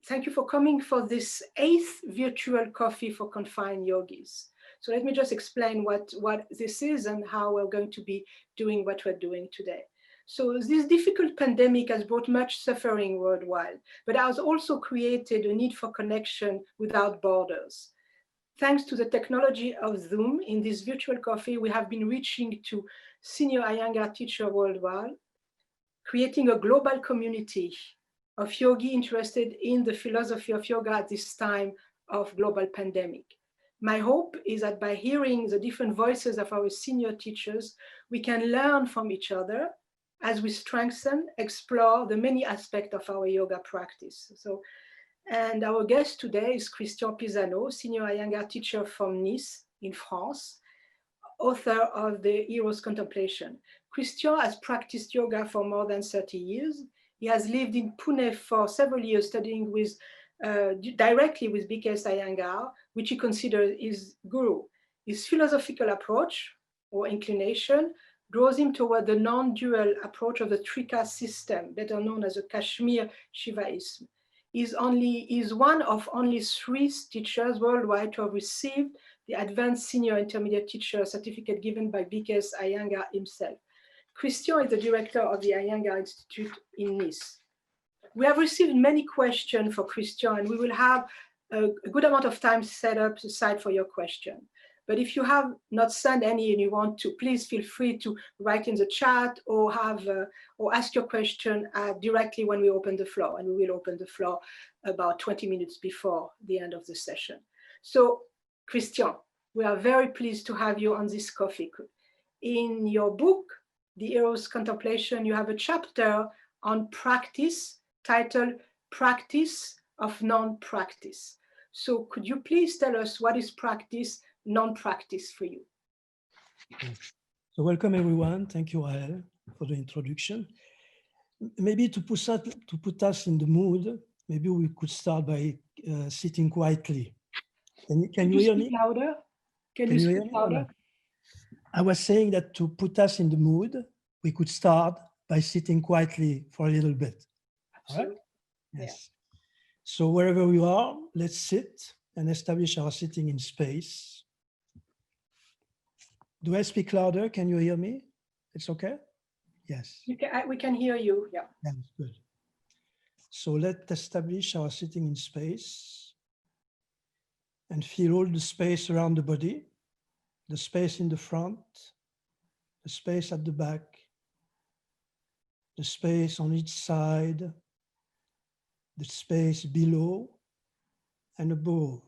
thank you for coming for this 8th virtual coffee for Confined Yogis. So let me just explain what this is and how we're going to be doing what we're doing today. So this difficult pandemic has brought much suffering worldwide, but has also created a need for connection without borders. Thanks to the technology of Zoom, in this virtual coffee, we have been reaching to senior Iyengar teachers worldwide, creating a global community of yogi interested in the philosophy of yoga at this time of global pandemic. My hope is that by hearing the different voices of our senior teachers, we can learn from each other as we strengthen, explore the many aspects of our yoga practice. And our guest today is Christian Pisano, senior Iyengar teacher from Nice in France, author of the Hero's Contemplation. Christian has practiced yoga for more than 30 years. He has lived in Pune for several years, studying directly with B.K.S. Iyengar, which he considers his guru. His philosophical approach or inclination draws him toward the non-dual approach of the Trika system, better known as the Kashmir Shivaism. He's one of only 3 teachers worldwide to have received the Advanced Senior Intermediate Teacher certificate given by B.K.S. Iyengar himself. Christian is the director of the Iyengar Institute in Nice. We have received many questions for Christian, and we will have a good amount of time set up aside for your question. But if you have not sent any and you want to, please feel free to write in the chat or ask your question directly when we open the floor, and we will open the floor about 20 minutes before the end of the session. So, Christian, we are very pleased to have you on this coffee. In your book, The Hero's Contemplation, you have a chapter on practice titled Practice of Non-Practice. So could you please tell us what is practice, non-practice for you? So welcome everyone. Thank you, Rahel, for the introduction. Maybe to put us in the mood, maybe we could start by sitting quietly. Can you hear me? Louder? Can you speak louder? I was saying that to put us in the mood, we could start by sitting quietly for a little bit. Absolutely. All right? Yes. Yeah. So wherever we are, let's sit and establish our sitting in space. Do I speak louder? Can you hear me? It's okay? Yes. We can hear you, yeah. That's good. So let's establish our sitting in space and feel all the space around the body, the space in the front, the space at the back, the space on each side, the space below and above.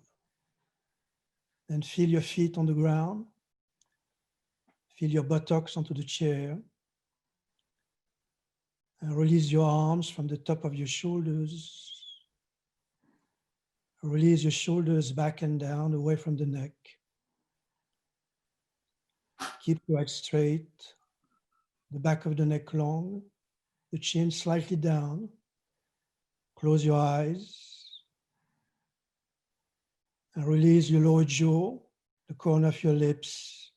Then feel your feet on the ground. Feel your buttocks onto the chair. And release your arms from the top of your shoulders. Release your shoulders back and down, away from the neck. Keep your head straight, the back of the neck long, the chin slightly down. Close your eyes. And release your lower jaw, the corner of your lips,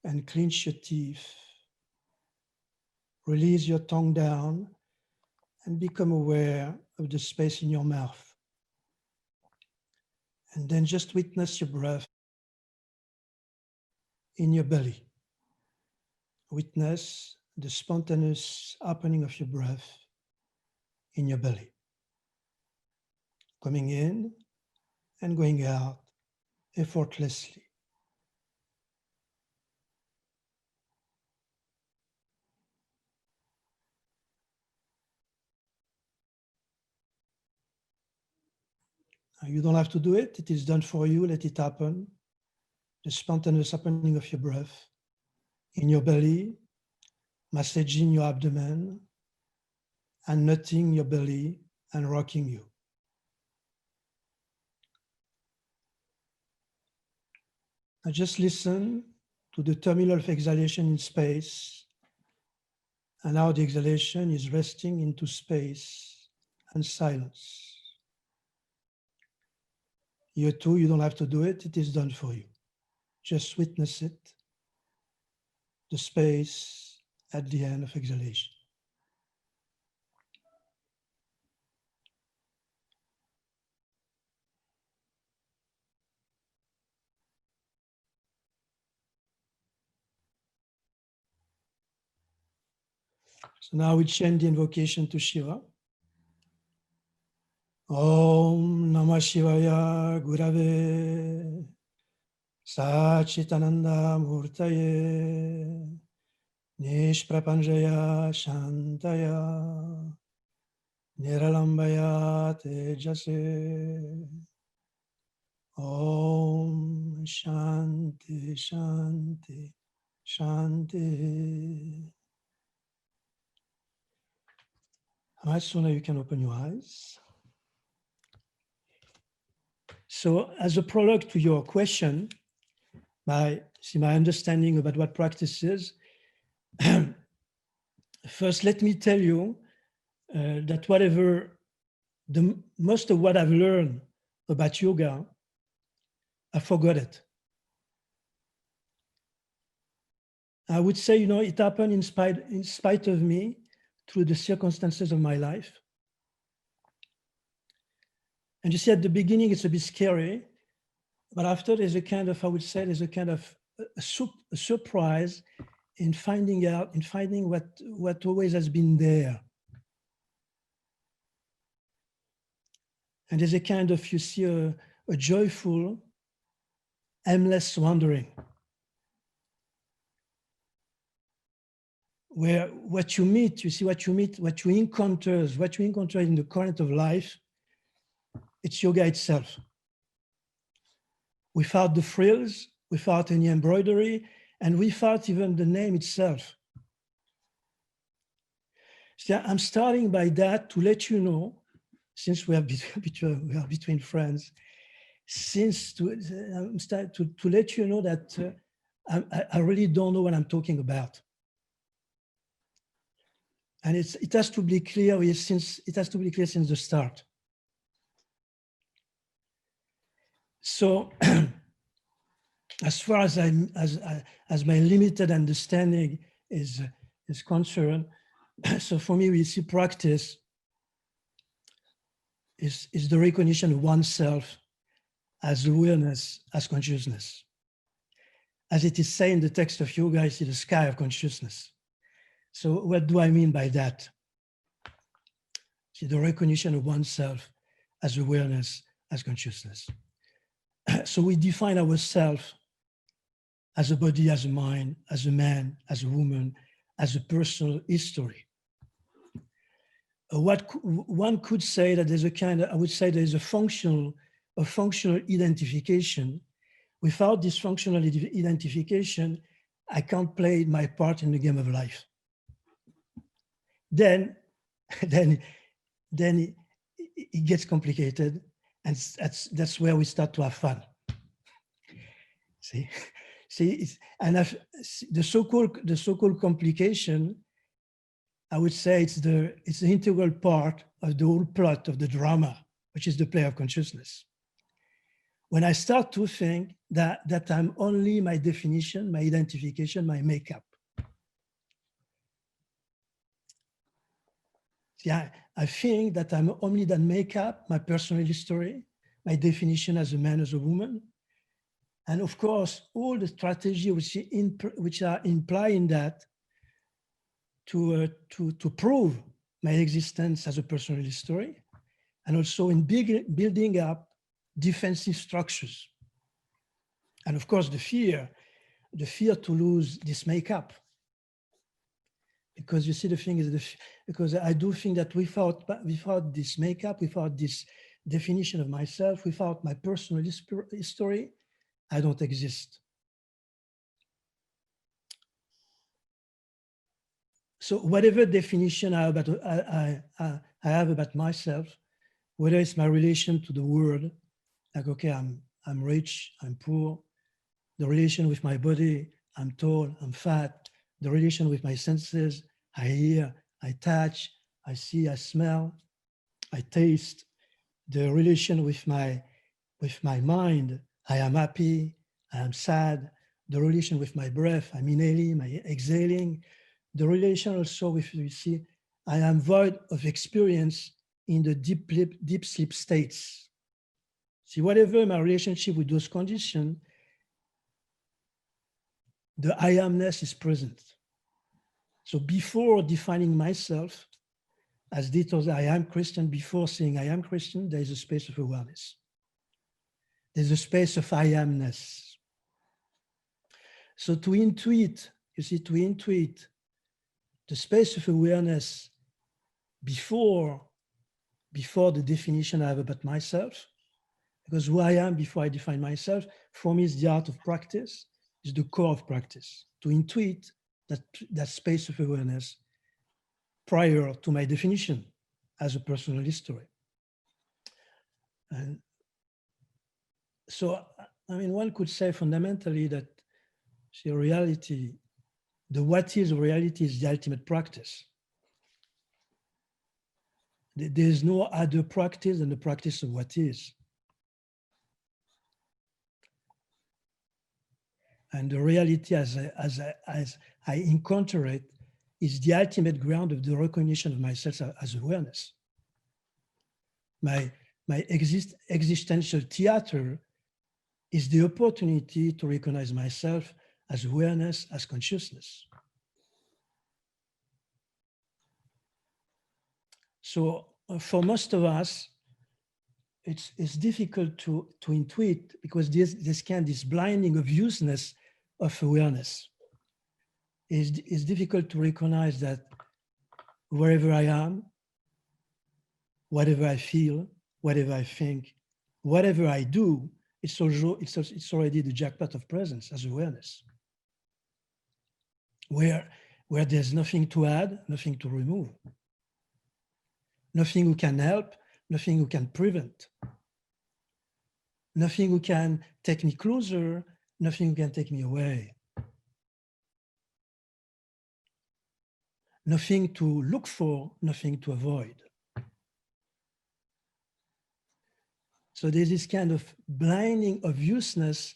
and clench your teeth. Release your tongue down and become aware of the space in your mouth. And then just witness your breath in your belly. Witness the spontaneous opening of your breath in your belly. Coming in and going out effortlessly. You don't have to do it. It is done for you. Let it happen. The spontaneous opening of your breath in your belly, massaging your abdomen, and nudging your belly and rocking you. Now just listen to the terminal of exhalation in space and how the exhalation is resting into space and silence. Here too, you don't have to do it. It is done for you. Just witness it, the space at the end of exhalation. So now we chant the invocation to Shiva. Om Namashivaya Gurave Sachitananda Murtaye Nishprapanjaya Shantaya Niralambaya Tejase Om Shanti Shanti Shanti. How much sooner you can open your eyes? So as a prologue to your question, my understanding about what practice is, first let me tell you that most of what I've learned about yoga, I forgot it. I would say, it happened in spite of me through the circumstances of my life. And you see, at the beginning, it's a bit scary, but after there's a kind of a surprise in finding what always has been there. And there's a kind of, you see, a joyful, aimless wandering, where what you encounter in the current of life, it's yoga itself. Without the frills, without any embroidery, and without even the name itself. So I'm starting by that to let you know, since we are between friends, to let you know that I really don't know what I'm talking about. And it has to be clear since the start. So, as far as my limited understanding is concerned, so for me, we see practice is the recognition of oneself as awareness, as consciousness. As it is said in the text of yoga, I see the sky of consciousness. So what do I mean by that? See, the recognition of oneself as awareness, as consciousness. So we define ourselves as a body, as a mind, as a man, as a woman, as a personal history. What one could say that there's there's a functional identification. Without this functional identification, I can't play my part in the game of life. Then it gets complicated, and that's where we start to have fun. See, the so-called complication, I would say it's the integral part of the whole plot of the drama, which is the play of consciousness. When I start to think that I'm only my definition, my identification, my makeup. Yeah, I think that I'm only that makeup, my personal history, my definition as a man, as a woman. And of course, all the strategy which are implying that to prove my existence as a personal history, and also in building up defensive structures. And of course, the fear to lose this makeup. Because you see, the thing is, because I do think that without this makeup, without this definition of myself, without my personal history, I don't exist. So whatever definition I have about myself, whether it's my relation to the world, like, okay, I'm rich, I'm poor, the relation with my body, I'm tall, I'm fat, the relation with my senses, I hear, I touch, I see, I smell, I taste, the relation with my mind, I am happy, I am sad, the relation with my breath, I'm inhaling, I'm exhaling, the relation also with, you see, I am void of experience in the deep sleep states. See, whatever my relationship with those conditions, the I amness is present. So before defining myself as details, I am Christian, before saying I am Christian, there is a space of awareness. There's a space of I amness. So to intuit, you see, to intuit the space of awareness before the definition I have about myself, because who I am before I define myself, for me is the art of practice, is the core of practice. To intuit that space of awareness prior to my definition as a personal history. And so, I mean, one could say fundamentally that see, reality, the what is reality is the ultimate practice. There's no other practice than the practice of what is. And the reality as I encounter it is the ultimate ground of the recognition of myself as awareness. My existential theater is the opportunity to recognize myself as awareness, as consciousness. So for most of us, it's difficult to intuit because there's this blinding of useness of awareness. It's difficult to recognize that wherever I am, whatever I feel, whatever I think, whatever I do, it's already the jackpot of presence as awareness, where there's nothing to add, nothing to remove, nothing who can help, nothing who can prevent, nothing who can take me closer, nothing who can take me away, nothing to look for, nothing to avoid. So there's this kind of blinding of useness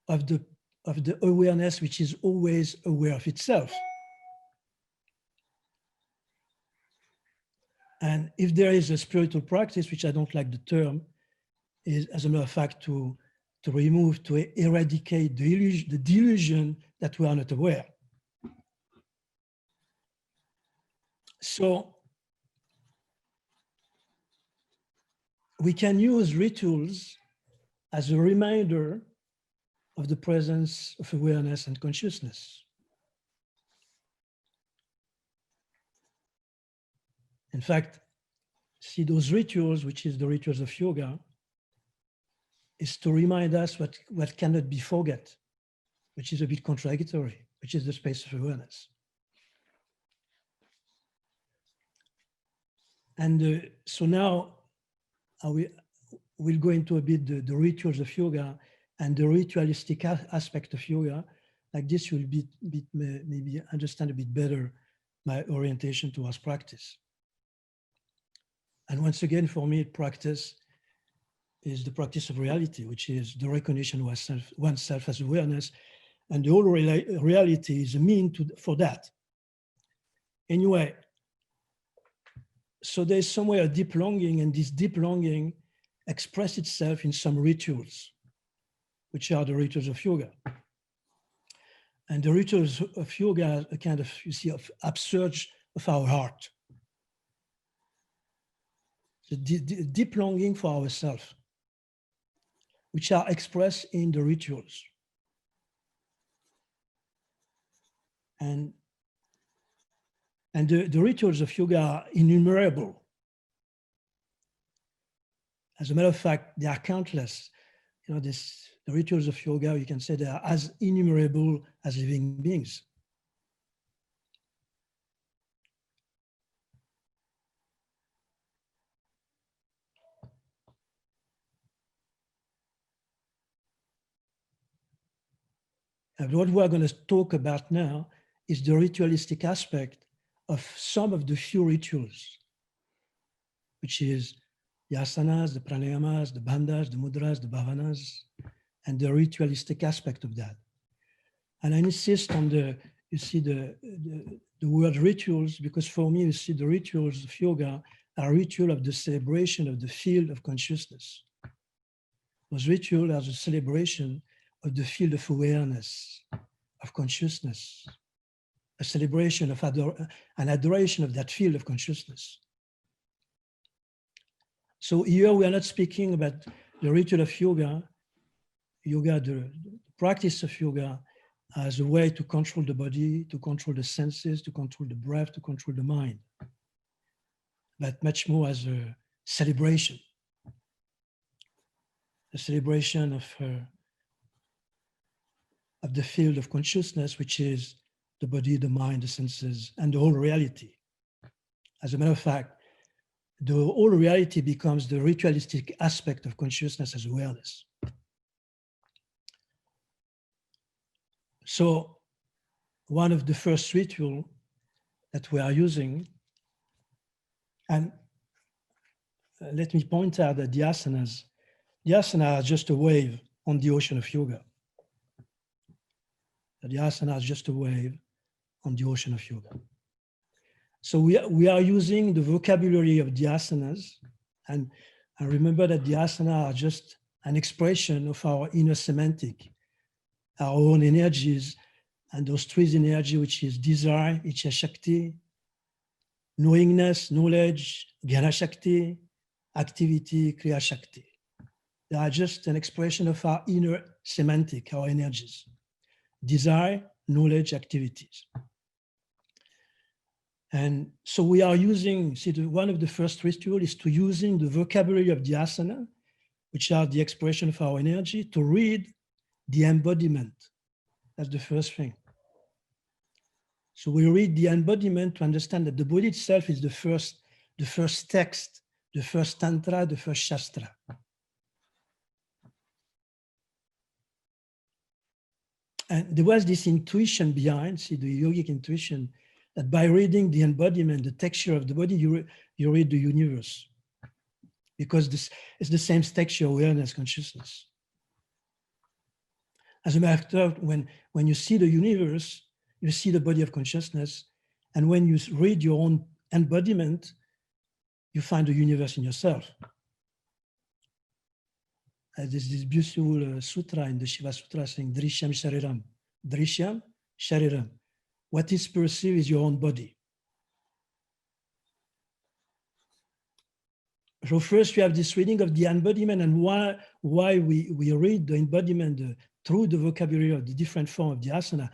of the awareness which is always aware of itself. And if there is a spiritual practice, which I don't like the term, is as a matter of fact to remove, to eradicate the delusion that we are not aware. So we can use rituals as a reminder of the presence of awareness and consciousness. In fact, see those rituals, which is the rituals of yoga, is to remind us what cannot be forgot, which is a bit contradictory, which is the space of awareness. And so now we'll go into a bit the rituals of yoga and the ritualistic aspect of yoga. Like this, you'll maybe understand a bit better my orientation towards practice. And once again, for me, practice is the practice of reality, which is the recognition of oneself as awareness. And the whole reality is a means for that. Anyway, so there's somewhere a deep longing, and this deep longing expresses itself in some rituals, which are the rituals of yoga. And the rituals of yoga are a kind of, you see, of upsurge of our heart. The deep longing for ourselves, which are expressed in the rituals. And the rituals of yoga are innumerable. As a matter of fact, they are countless. You know, the rituals of yoga, you can say they are as innumerable as living beings. And what we're going to talk about now is the ritualistic aspect of some of the few rituals, which is the asanas, the pranayamas, the bandhas, the mudras, the bhavanas, and the ritualistic aspect of that. And I insist on the word rituals, because for me, you see, the rituals of yoga are ritual of the celebration of the field of consciousness. Those rituals are the celebration of the field of awareness, of consciousness. a celebration of an adoration of that field of consciousness. So here we are not speaking about the ritual of yoga, the practice of yoga as a way to control the body, to control the senses, to control the breath, to control the mind, but much more as a celebration of the field of consciousness, which is the body, the mind, the senses, and the whole reality. As a matter of fact, the whole reality becomes the ritualistic aspect of consciousness as awareness. So one of the first rituals that we are using, and let me point out that the asanas are just a wave on the ocean of yoga. The asana is just a wave on the ocean of yoga. So we are using the vocabulary of the asanas, and remember that the asana are just an expression of our inner semantic, our own energies, and those three energies, which is desire, Ichha Shakti, knowingness, knowledge, Jnana Shakti, activity, Kriya Shakti. They are just an expression of our inner semantic, our energies. Desire, knowledge, activities. And so we are using, one of the first rituals is to using the vocabulary of the asana, which are the expression of our energy, to read the embodiment. That's the first thing. So we read the embodiment to understand that the body itself is the first text, the first tantra, the first shastra. And there was this intuition behind, the yogic intuition, that by reading the embodiment, the texture of the body, you read the universe. Because this is the same texture, awareness, consciousness. As a matter of fact, when you see the universe, you see the body of consciousness. And when you read your own embodiment, you find the universe in yourself. There's this beautiful sutra in the Shiva Sutra saying, Drishyam Shariram. Drishyam Shariram. What is perceived is your own body. So first you have this reading of the embodiment, and why we read the embodiment through the vocabulary of the different form of the asana.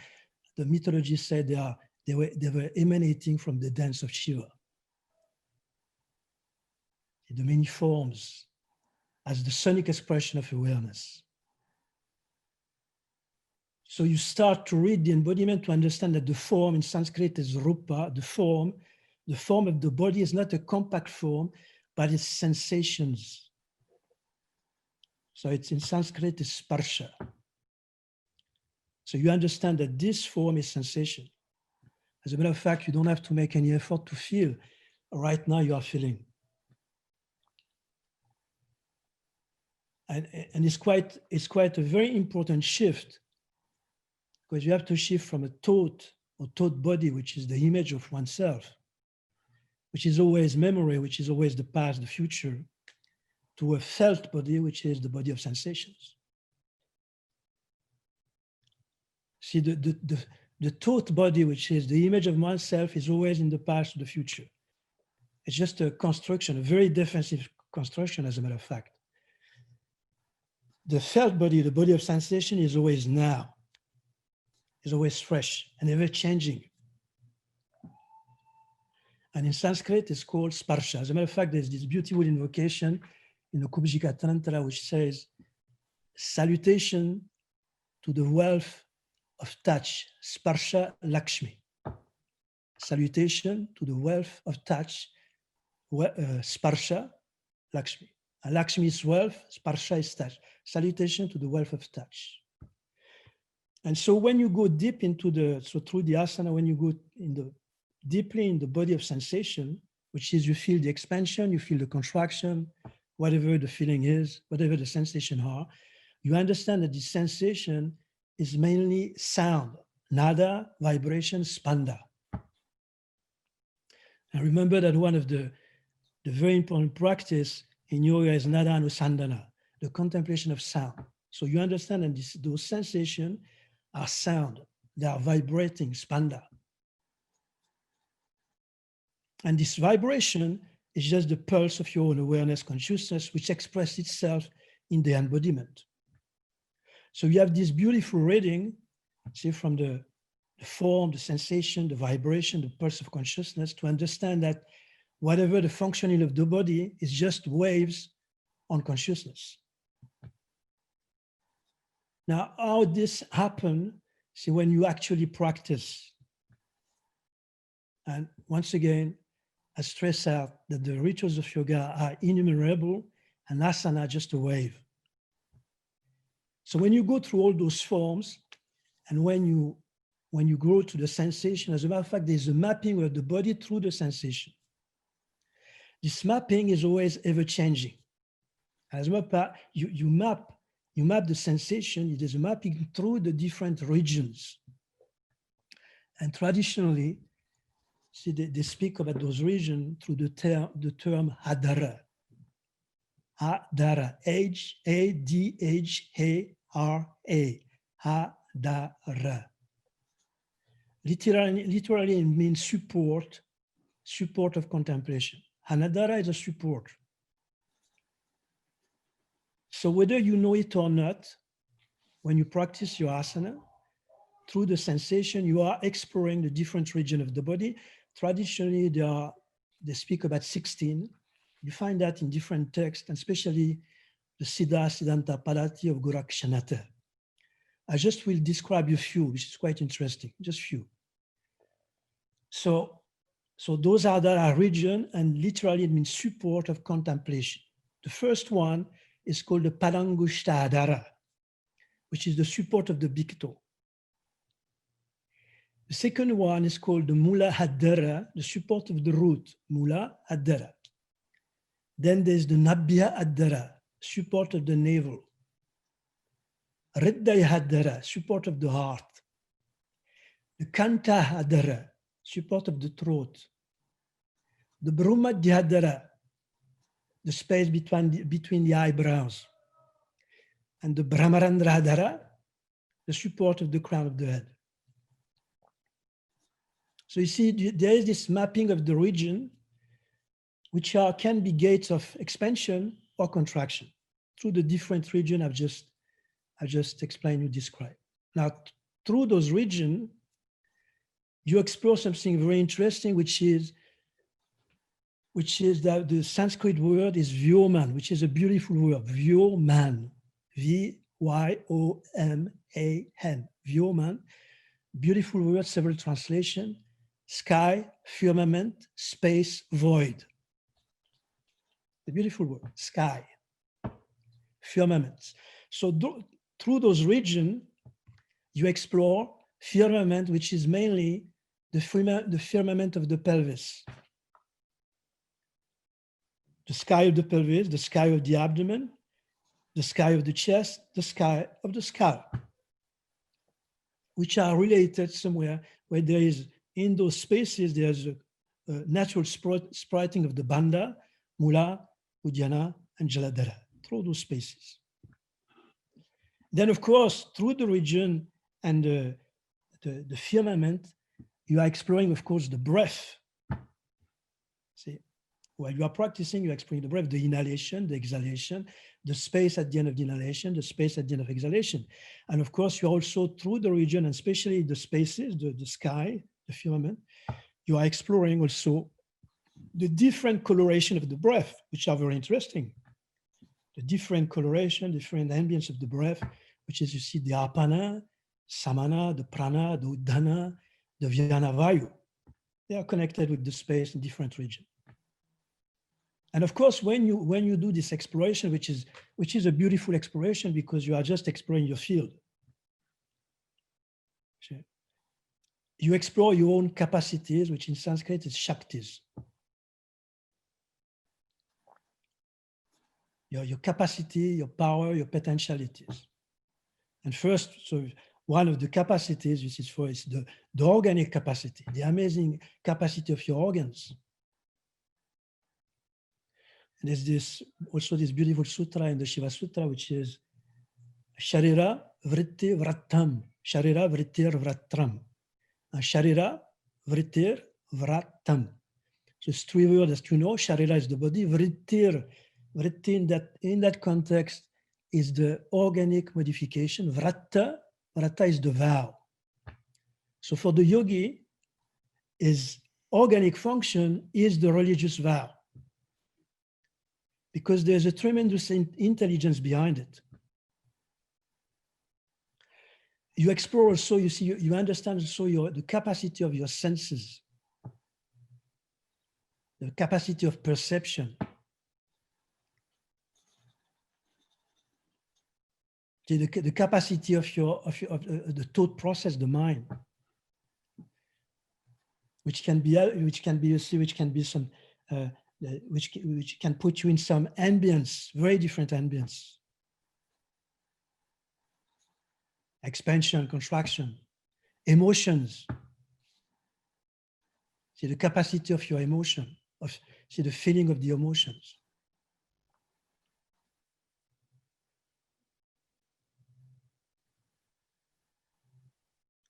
The mythology said they were emanating from the dance of Shiva. The many forms as the sonic expression of awareness. So you start to read the embodiment to understand that the form in Sanskrit is rupa, the form of the body is not a compact form, but it's sensations. So it's in Sanskrit is sparsha. So you understand that this form is sensation. As a matter of fact, you don't have to make any effort to feel. Right now you are feeling. And it's quite a very important shift, because you have to shift from a thought body, which is the image of oneself, which is always memory, which is always the past, the future, to a felt body, which is the body of sensations. See, the thought body, which is the image of oneself, is always in the past, the future. It's just a construction, a very defensive construction, as a matter of fact. The felt body, the body of sensation, is always now, is always fresh and ever changing. And in Sanskrit, it's called sparsha. As a matter of fact, there's this beautiful invocation in the Kubjika Tantra, which says, salutation to the wealth of touch, sparsha Lakshmi. Salutation to the wealth of touch, sparsha Lakshmi. And Lakshmi is wealth, sparsha is touch. Salutation to the wealth of touch. And so when you go deep into through the asana, when you go deeply in the body of sensation, which is you feel the expansion, you feel the contraction, whatever the feeling is, whatever the sensation are, you understand that the sensation is mainly sound, nada, vibration, spanda. And remember that one of the very important practice in yoga is nada anusandana, the contemplation of sound. So you understand that those sensations are sound, they are vibrating, spanda. And this vibration is just the pulse of your own awareness consciousness, which expresses itself in the embodiment. So you have this beautiful reading, see, from the form, the sensation, the vibration, the pulse of consciousness, to understand that whatever the functioning of the body is just waves on consciousness. Now, how this happens, see, when you actually practice. And once again, I stress out that the rituals of yoga are innumerable and asana just a wave. So when you go through all those forms, and when you go to the sensation, as a matter of fact, there's a mapping of the body through the sensation. This mapping is always ever changing. As a matter of fact, you map the sensation, there's a mapping through the different regions. And traditionally, see, they speak about those regions through the term hadara. Hadara, H-A-D-H-A-R-A, hadara. Literally it means support of contemplation. Hanadara is a support. So whether you know it or not, when you practice your asana, through the sensation, you are exploring the different regions of the body. Traditionally, they speak about 16. You find that in different texts, and especially the Siddha Siddhanta Padati of Gorakshanata. I just will describe a few, which is quite interesting, just few. So those are the region, and literally it means support of contemplation. The first one is called the Padangushta Adara, which is the support of the big toe. The second one is called the Mula Hadara, the support of the root, Mula Hadara. Then there's the Nabhya Hadara, support of the navel. Hridaya Hadara, support of the heart. The Kanta Hadara, support of the throat. The Brumadhya Hadara, the space between the eyebrows. And the Brahmarandra Hadara, the support of the crown of the head. So you see, there is this mapping of the region, which can be gates of expansion or contraction through the different regions I've just explained, you described. Now, through those regions, you explore something very interesting, which is that the Sanskrit word is Vyoman, which is a beautiful word, Vyoman, V-Y-O-M-A-N, Vyoman, beautiful word, several translations. Sky, firmament, space, void. The beautiful word, sky, firmament. So through those regions, you explore firmament, which is mainly the firmament of the pelvis. The sky of the pelvis, the sky of the abdomen, the sky of the chest, the sky of the skull, which are related somewhere where there is, in those spaces, there's a natural spriting of the Bandha, Mula, Uddiyana, and Jaladhara, through those spaces. Then, of course, through the region and the firmament, you are exploring, of course, the breath. See, while you are practicing, you are exploring the breath, the inhalation, the exhalation, the space at the end of the inhalation, the space at the end of exhalation. And of course, you are also through the region, and especially the spaces, the sky, the firmament, you are exploring also the different coloration of the breath, which are very interesting. The different coloration, different ambience of the breath, which is, you see, the apana, samana, the prana, the uddhana, the vyana vayu. They are connected with the space in different regions. And of course, when you do this exploration, which is a beautiful exploration, because you are just exploring your field. You explore your own capacities, which in Sanskrit is shaktis. Your capacity, your power, your potentialities. And first, so one of the capacities, this is the organic capacity, the amazing capacity of your organs. And there's also this beautiful sutra in the Shiva Sutra, which is Sharira Vritti Vrattam, Sharira Vrittir Vrattam. Sharira Vrittir Vrattam. Just three words that you know. Sharira is the body. Vritti in that context is the organic modification. Vratta is the vow. So for the yogi, his organic function is the religious vow, because there's a tremendous intelligence behind it. You explore also, you see, you understand also the capacity of your senses, the capacity of perception. The capacity of the thought process, the mind, which can be some, which can put you in some ambience, very different ambience. Expansion, contraction, emotions. See the capacity of your emotion, see the feeling of the emotions.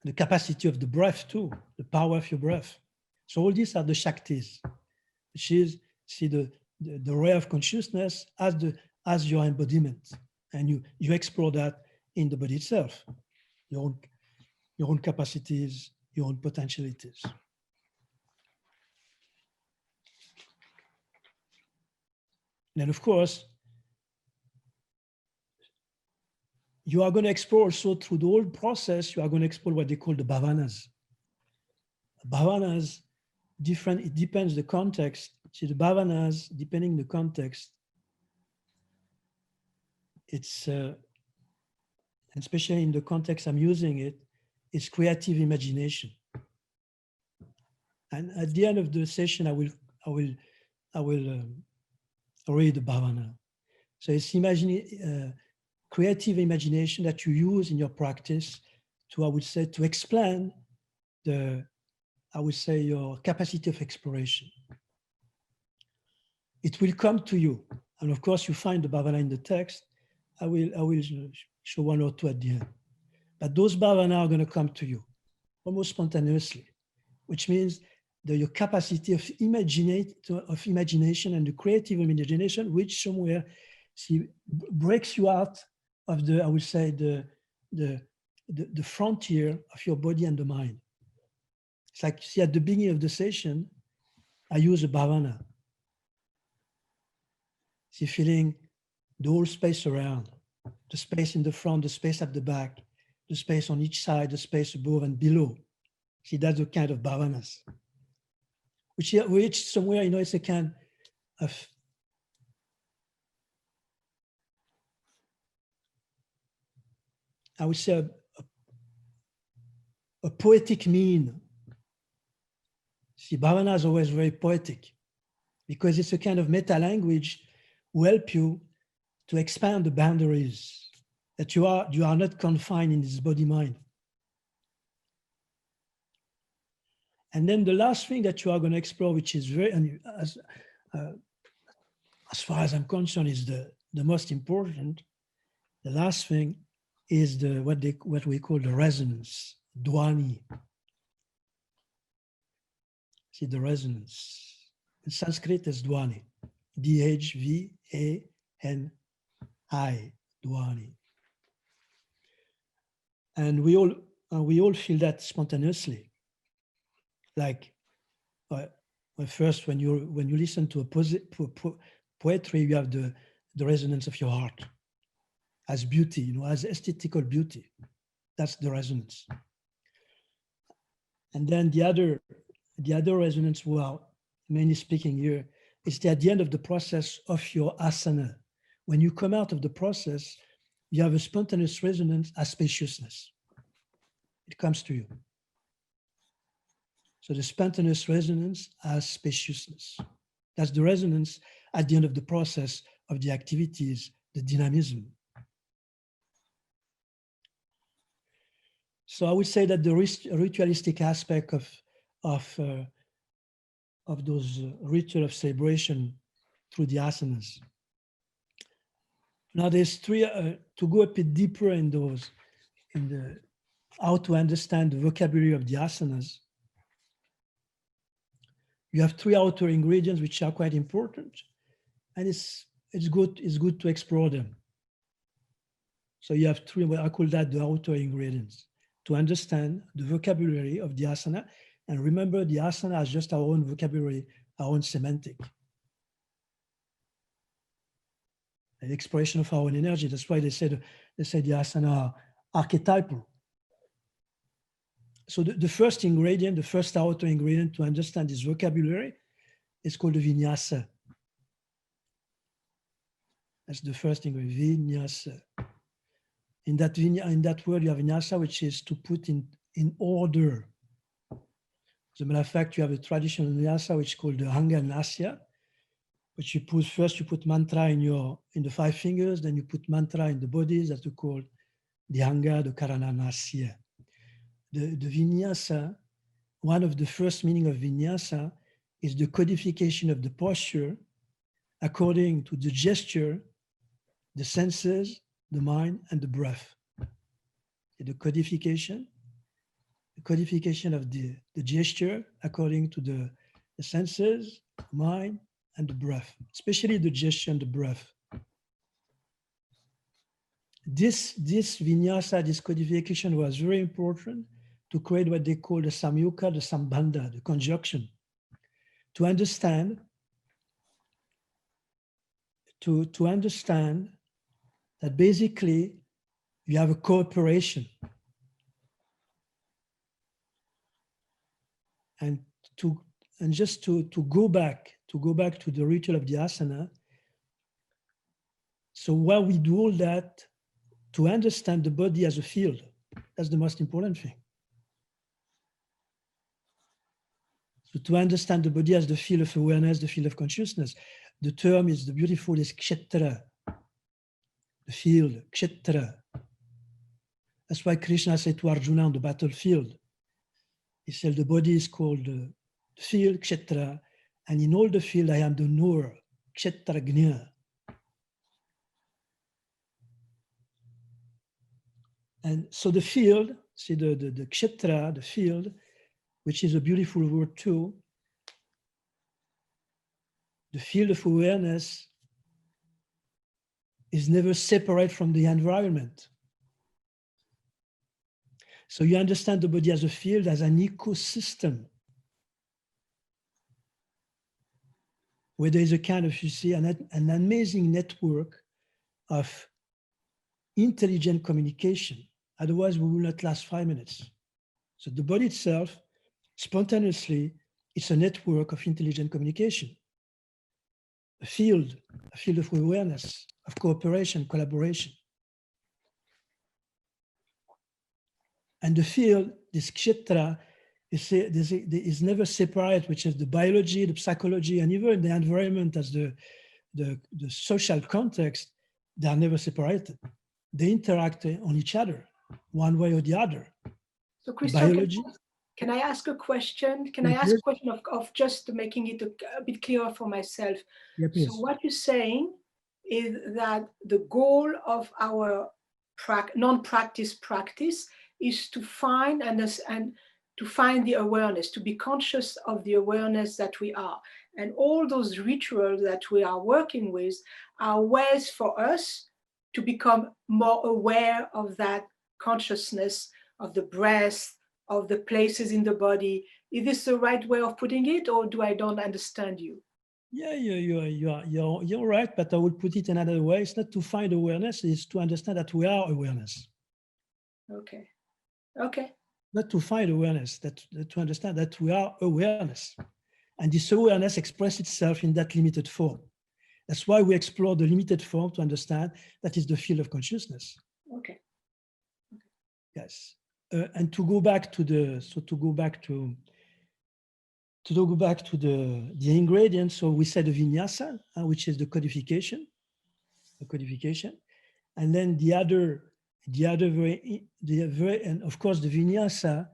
The capacity of the breath too, the power of your breath. So all these are the Shaktis, which is, see, the ray of consciousness as your embodiment. And you explore that in the body itself, your own capacities, your own potentialities. And then, of course, you are going to explore also through the whole process, you are going to explore what they call the bhavanas. Bhavanas, different, it depends the context. See, the bhavanas, depending the context, it's, especially in the context I'm using it, it's creative imagination. And at the end of the session, I will read the bhavana. So it's creative imagination that you use in your practice to, I would say, to explain your capacity of exploration. It will come to you. And of course, you find the bhavana in the text. I will show one or two at the end. But those bhavana are going to come to you almost spontaneously, which means that your capacity of imagination and the creative imagination, which somewhere breaks you out of the, I would say, the frontier of your body and the mind. It's like, see, at the beginning of the session, I use a bhavana. See, feeling the whole space around, the space in the front, the space at the back, the space on each side, the space above and below. See, that's the kind of bhavanas, which somewhere, it's a kind of I would say a poetic mean. See, bhavana is always very poetic because it's a kind of meta language who help you to expand the boundaries, that you are not confined in this body mind. And then the last thing that you are going to explore, which is very, as far as I'm concerned, is the most important. The last thing is what we call the resonance, dhvani. See, the resonance. In Sanskrit, it's dhvani, D-H-V-A-N-I, dhvani. And we all feel that spontaneously. Like, first, when you listen to poetry, you have the resonance of your heart as beauty, as aesthetical beauty. That's the resonance. And then the other resonance, well, mainly speaking here, is at the end of the process of your asana. When you come out of the process, you have a spontaneous resonance as spaciousness. It comes to you. So the spontaneous resonance as spaciousness. That's the resonance at the end of the process of the activities, the dynamism. So I would say that the ritualistic aspect of those ritual of celebration through the asanas. Now there's three, to go a bit deeper in those, how to understand the vocabulary of the asanas. You have three outer ingredients which are quite important, and it's good to explore them. So you have three, I call that the outer ingredients, to understand the vocabulary of the asana. And remember, the asana is just our own vocabulary, our own semantic. An expression of our own energy. That's why they say the asana are archetypal. So the first ingredient, the first outer ingredient to understand this vocabulary is called the vinyasa. That's the first ingredient, vinyasa. In that word, you have vinyasa, which is to put in order. As a matter of fact, you have a traditional vinyasa, which is called the Hanga Nasya, which you put mantra in the 5 fingers, then you put mantra in the bodies, that's called the Hanga, the Karana Nasya. The vinyasa, one of the first meaning of vinyasa is the codification of the posture according to the gesture, the senses, the mind, and the breath. The codification of the gesture according to the senses, mind, and the breath, especially the gesture and the breath. This vinyasa, this codification was very important to create what they call the samyuka, the sambandha, the conjunction, to understand that basically you have a cooperation, and just to go back to the ritual of the asana. So while we do all that, to understand the body as a field, that's the most important thing. So to understand the body as the field of awareness, the field of consciousness, the term is the beautiful is kshetra, the field, kshetra. That's why Krishna said to Arjuna on the battlefield, he said the body is called the field, kshetra, and in all the field I am the knower, kshetragnya. And so the field, see the kshetra, the field, which is a beautiful word too, the field of awareness is never separate from the environment. So you understand the body as a field, as an ecosystem, where there is a kind of, you see, an amazing network of intelligent communication. Otherwise, we will not last 5 minutes. So the body itself, spontaneously, it's a network of intelligent communication, a field of awareness, of cooperation, collaboration. And the field, this kshetra, is never separate, which is the biology, the psychology, and even the environment as the social context, they are never separated. They interact on each other, one way or the other. So Christian, biology. Can I ask a question? Can I ask a question of just making it a bit clearer for myself? Yeah, please. So what you're saying is that the goal of our non-practice practice is to find and to find the awareness, to be conscious of the awareness that we are. And all those rituals that we are working with are ways for us to become more aware of that consciousness, of the breath, of the places in the body. Is this the right way of putting it, or do I don't understand you? Yeah, you're right, but I would put it another way. It's not to find awareness, it's to understand that we are awareness. Okay. Not to find awareness, to understand that we are awareness. And this awareness expresses itself in that limited form. That's why we explore the limited form to understand that is the field of consciousness. Okay. Yes. And to go back to the ingredients, so we said the vinyasa, which is the codification, and then and of course the vinyasa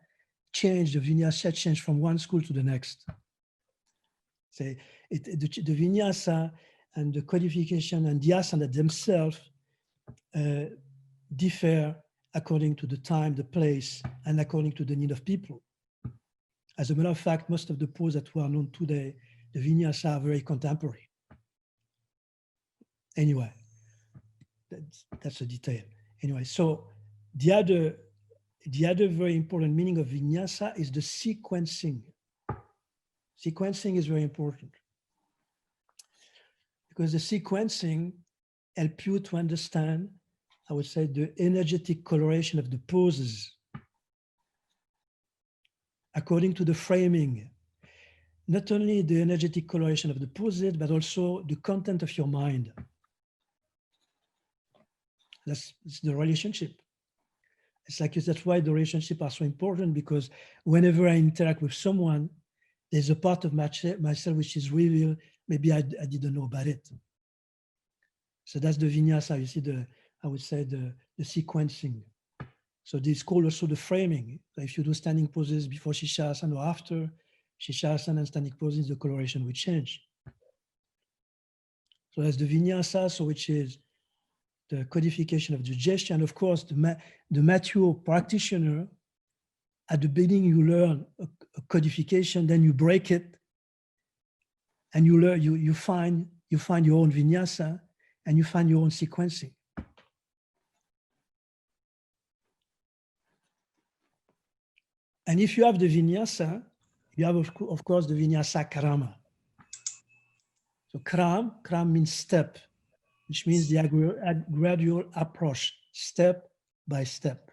changed from one school to the next. Say the vinyasa and the codification and the asana themselves differ according to the time, the place, and according to the need of people. As a matter of fact, most of the poses that were known today, the vinyasa, are very contemporary. Anyway, that's a detail. Anyway, so the other very important meaning of vinyasa is the sequencing. Sequencing is very important because the sequencing helps you to understand, I would say, the energetic coloration of the poses according to the framing. Not only the energetic coloration of the poses, but also the content of your mind. It's the relationship. It's like that's why the relationships are so important, because whenever I interact with someone, there's a part of myself which is revealed. Maybe I didn't know about it. So that's the vinyasa. You see I would say the sequencing. So this is called also the framing. So if you do standing poses before Shishasana or after Shishasana and standing poses, the coloration will change. So that's the vinyasa, so which is the codification of the gesture. And of course, the mature practitioner, at the beginning, you learn a codification, then you break it, and you learn, you find your own vinyasa, and you find your own sequencing. And if you have the vinyasa, you have, of course, the vinyasa krama. So kram means step, which means the gradual approach, step by step.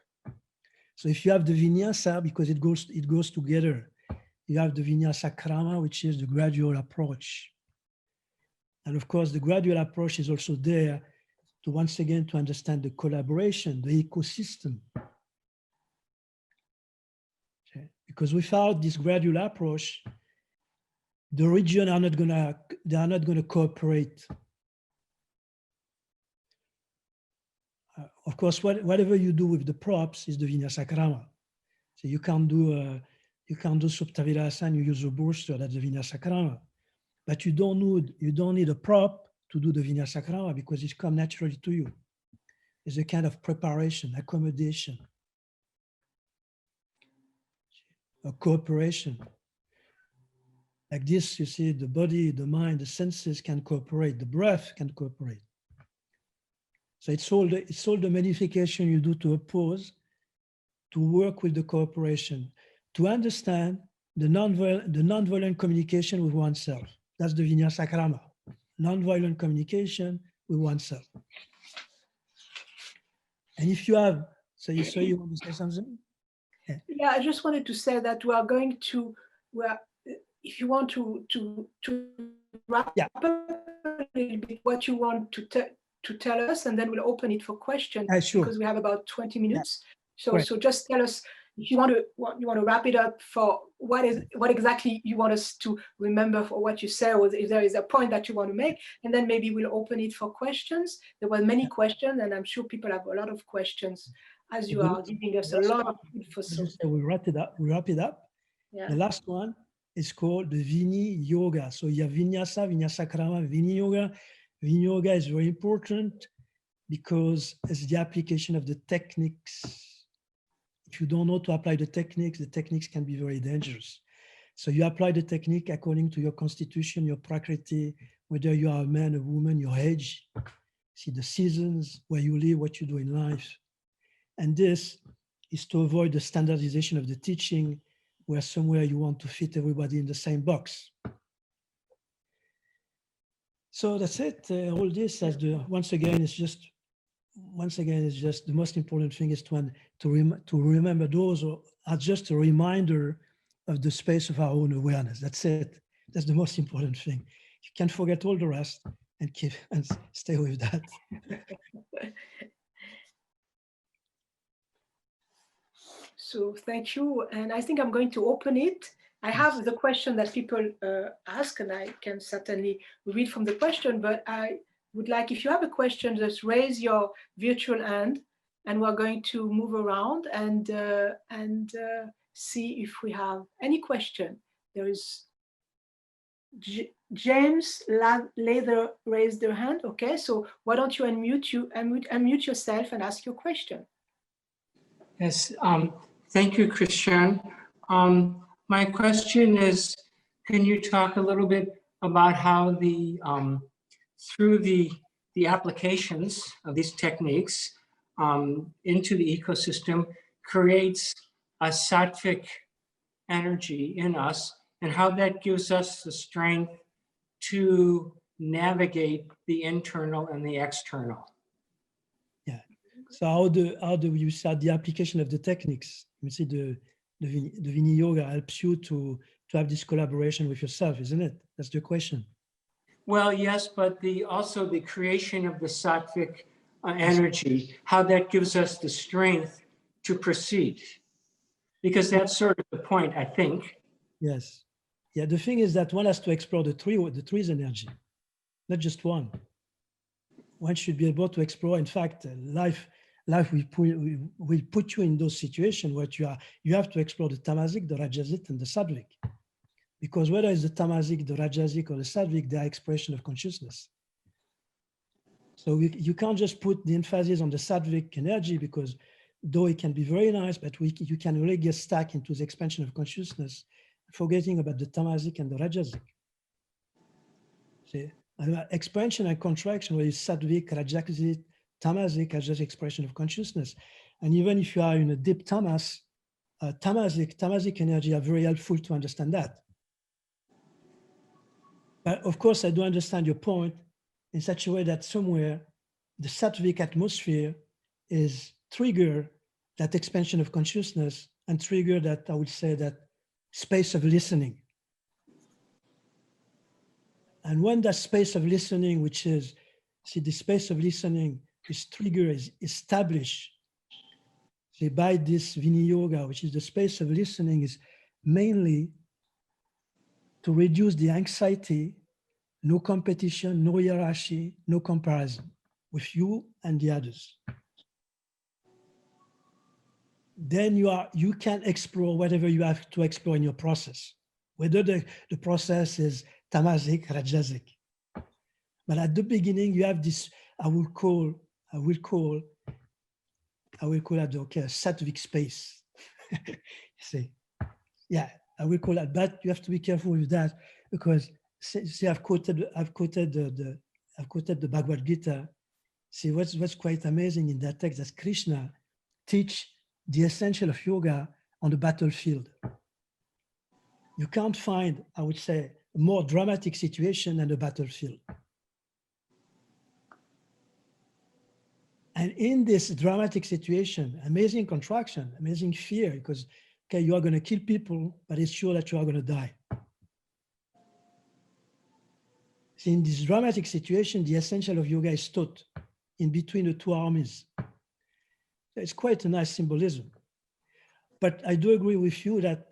So if you have the vinyasa, because it goes together, you have the vinyasa krama, which is the gradual approach. And of course, the gradual approach is also there to once again to understand the collaboration, the ecosystem. Okay? Because without this gradual approach, the region are not gonna cooperate. Of course, whatever you do with the props is the vinyasa krama. So you can't do Suptavirasana, you use a bolster, that's the vinyasa krama. But you don't need a prop to do the vinyasa krama because it comes naturally to you. It's a kind of preparation, accommodation, a cooperation. Like this, you see, the body, the mind, the senses can cooperate, the breath can cooperate. So it's all the modification you do to a pose to work with the cooperation, to understand the non-violent communication with oneself. That's the vinyasa krama, non-violent communication with oneself. And if you have, so you want to say something? Yeah, I just wanted to say that we are going to, if you want to wrap up a little bit what you want to tell us, and then we'll open it for questions, Sure. because we have about 20 minutes. Yeah. So just tell us if you want to wrap it up for what exactly you want us to remember for what you say, or if there is a point that you want to make, and then maybe we'll open it for questions. There were many questions, and I'm sure people have a lot of questions as you are giving us a lot of info. So we wrap it up. Yeah. The last one is called the Vini Yoga. So you have Vinyasa, Vinyasa Krama, Vini Yoga. Vini Yoga is very important because it's the application of the techniques. If you don't know to apply the techniques can be very dangerous. So you apply the technique according to your constitution, your prakriti, whether you are a man, a woman, your age, see the seasons, where you live, what you do in life. And this is to avoid the standardization of the teaching, where somewhere you want to fit everybody in the same box. So that's it. All this, once again, it's just the most important thing is to remember those are just a reminder of the space of our own awareness. That's it. That's the most important thing. You can't forget all the rest and stay with that. So thank you. And I think I'm going to open it. I have the question that people ask, and I can certainly read from the question, but I would like, if you have a question, just raise your virtual hand, and we're going to move around and see if we have any question. There is James Lather raised their hand. Okay, so why don't you unmute yourself and ask your question? Yes, thank you, Christian. My question is, can you talk a little bit about how the through the applications of these techniques into the ecosystem creates a sattvic energy in us, and how that gives us the strength to navigate the internal and the external? Yeah. So how do you start the application of the techniques? You see, the Vini Yoga helps you to have this collaboration with yourself, isn't it? That's the question. Well, yes, but also the creation of the sattvic energy, how that gives us the strength to proceed. Because that's sort of the point, I think. Yes. Yeah, the thing is that one has to explore the three's energy, not just one. One should be able to explore. In fact, life will put you in those situations where you have to explore the tamasic, the rajasic, and the sattvic. Because whether it's the tamasic, the rajasic, or the sattvic, they are expression of consciousness. So you can't just put the emphasis on the sattvic energy, because though it can be very nice, but you can really get stuck into the expansion of consciousness, forgetting about the tamasic and the rajasic. See, expansion and contraction, where it's sattvic, rajasic, tamasic, are just expression of consciousness. And even if you are in a deep tamasic energy are very helpful to understand that. But of course, I do understand your point in such a way that somewhere the sattvic atmosphere is trigger that expansion of consciousness and trigger that, I would say, that space of listening. And when that space of listening, which is, see, the space of listening is trigger, is established, see, by this Vini Yoga, which is the space of listening, is mainly to reduce the anxiety, no competition, no hierarchy, no comparison with you and the others. Then you can explore whatever you have to explore in your process, whether the process is tamasic, rajasic. But at the beginning, you have this, I will call it, okay, a sattvic space. See, yeah, I will call that, but you have to be careful with that, because see, I've quoted the Bhagavad Gita. See, what's quite amazing in that text, that Krishna teach the essential of yoga on the battlefield. You can't find, I would say, a more dramatic situation than the battlefield. And in this dramatic situation, amazing contraction, amazing fear, because okay, you are going to kill people, but it's sure that you are going to die. So in this dramatic situation, the essential of yoga is taught in between the two armies. So it's quite a nice symbolism. But I do agree with you that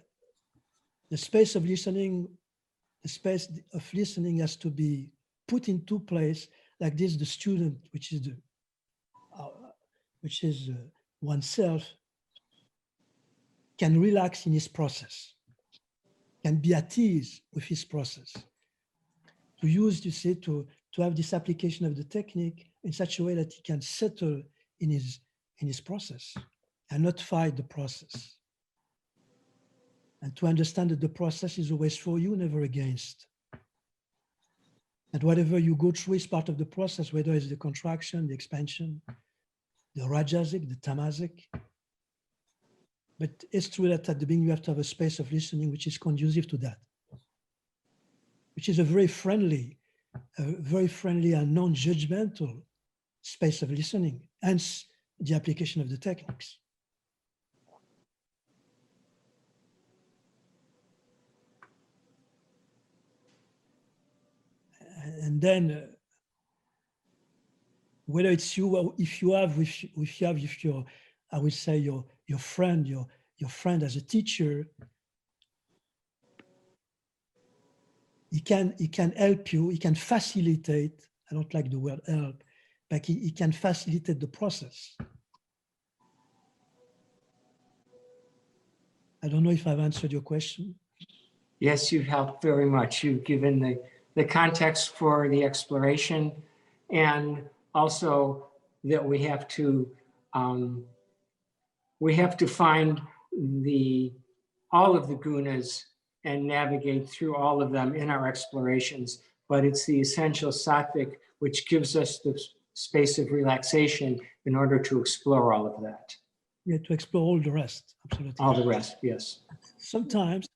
the space of listening, has to be put into place like this. The student, which is oneself, can relax in his process, can be at ease with his process. To use, you say, to have this application of the technique in such a way that he can settle in his process and not fight the process. And to understand that the process is always for you, never against. And whatever you go through is part of the process, whether it's the contraction, the expansion, the rajasic, the tamasic. But it's true that at the beginning you have to have a space of listening which is conducive to that, which is a very friendly and non-judgmental space of listening, hence the application of the techniques. And then whether it's you, if you have your, I would say your friend as a teacher, he can help you, he can facilitate, I don't like the word help, but he can facilitate the process. I don't know if I've answered your question. Yes, you've helped very much. You've given the context for the exploration, and also that we have to find all of the gunas and navigate through all of them in our explorations, but it's the essential sattvic which gives us the space of relaxation in order to explore all of that. Yeah, to explore all the rest, absolutely. All the rest, yes. Sometimes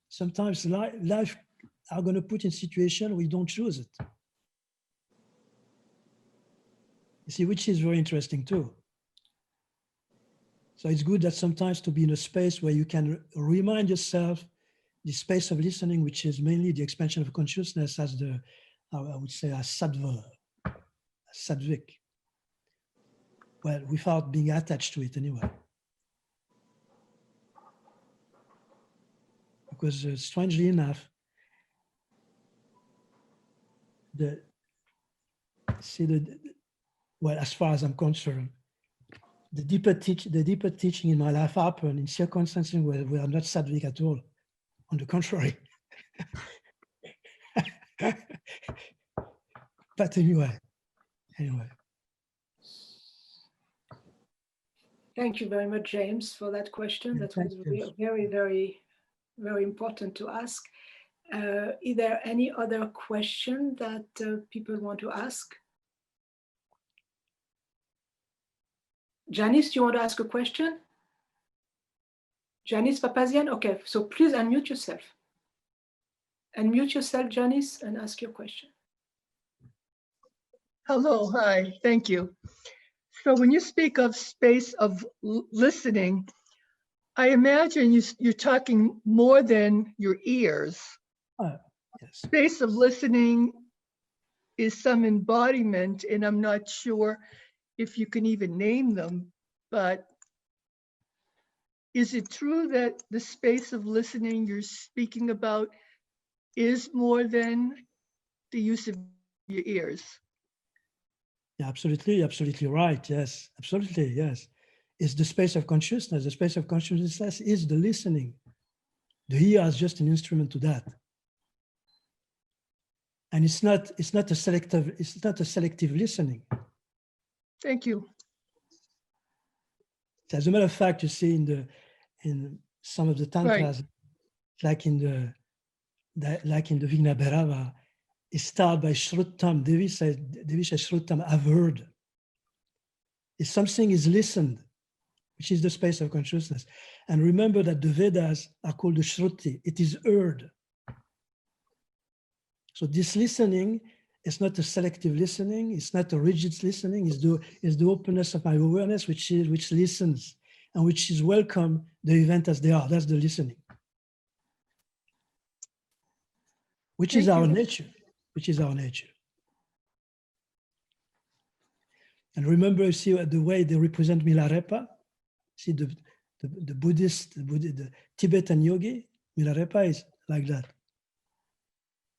life are going to put in situation we don't choose it. You see, which is very interesting too. So it's good that sometimes to be in a space where you can remind yourself the space of listening, which is mainly the expansion of consciousness as the, I would say, as sattva, sattvic. Well, without being attached to it anyway. Because strangely enough, well, as far as I'm concerned, the deeper teaching in my life happened in circumstances where we are not sattvic at all. On the contrary. But anyway. Thank you very much, James, for that question. That was very, very, very important to ask. Is there any other question that people want to ask? Janice, do you want to ask a question? Janice Papazian? Okay, so please unmute yourself. Unmute yourself, Janice, and ask your question. Hello, hi, thank you. So when you speak of space of listening, I imagine you're talking more than your ears. Yes. Space of listening is some embodiment, and I'm not sure if you can even name them, but is it true that the space of listening you're speaking about is more than the use of your ears? Yeah, absolutely right. Yes, absolutely, yes. It's the space of consciousness. The space of consciousness is the listening. The ear is just an instrument to that. And it's not a selective listening. Thank you. As a matter of fact, you see in some of the tantras, Right. like in the Vigna Bhairava, it starts by Shruttam. Devi says Shruttam, I've heard. If something is listened, which is the space of consciousness. And remember that the Vedas are called the Shruti. It is heard. So this listening is not a selective listening. It's not a rigid listening. It's the openness of my awareness, which listens and which is welcome the event as they are. That's the listening. Which is our nature. And remember, see the way they represent Milarepa. See the Buddhist, the Tibetan yogi, Milarepa is like that.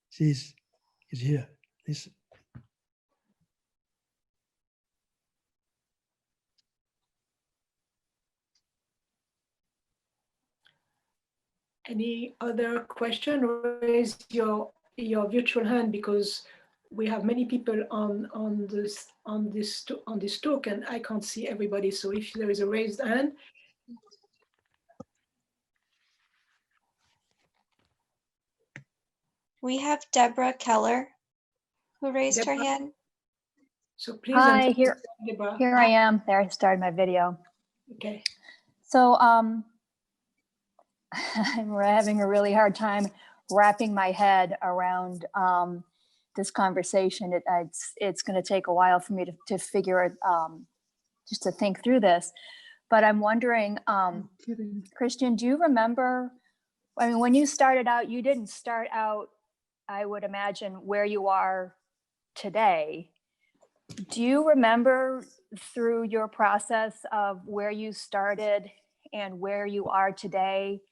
See, he's here. Listen. Any other question? Raise your virtual hand, because we have many people on this talk, and I can't see everybody. So if there is a raised hand. We have Deborah Keller, who raised her hand. So please. Hi, here I am. There, I started my video. Okay. So we're having a really hard time wrapping my head around this conversation. It's going to take a while for me to figure it, just to think through this. But I'm wondering, Christian, do you remember, I mean, when you started out, you didn't start out, I would imagine, where you are today. Do you remember through your process of where you started and where you are today,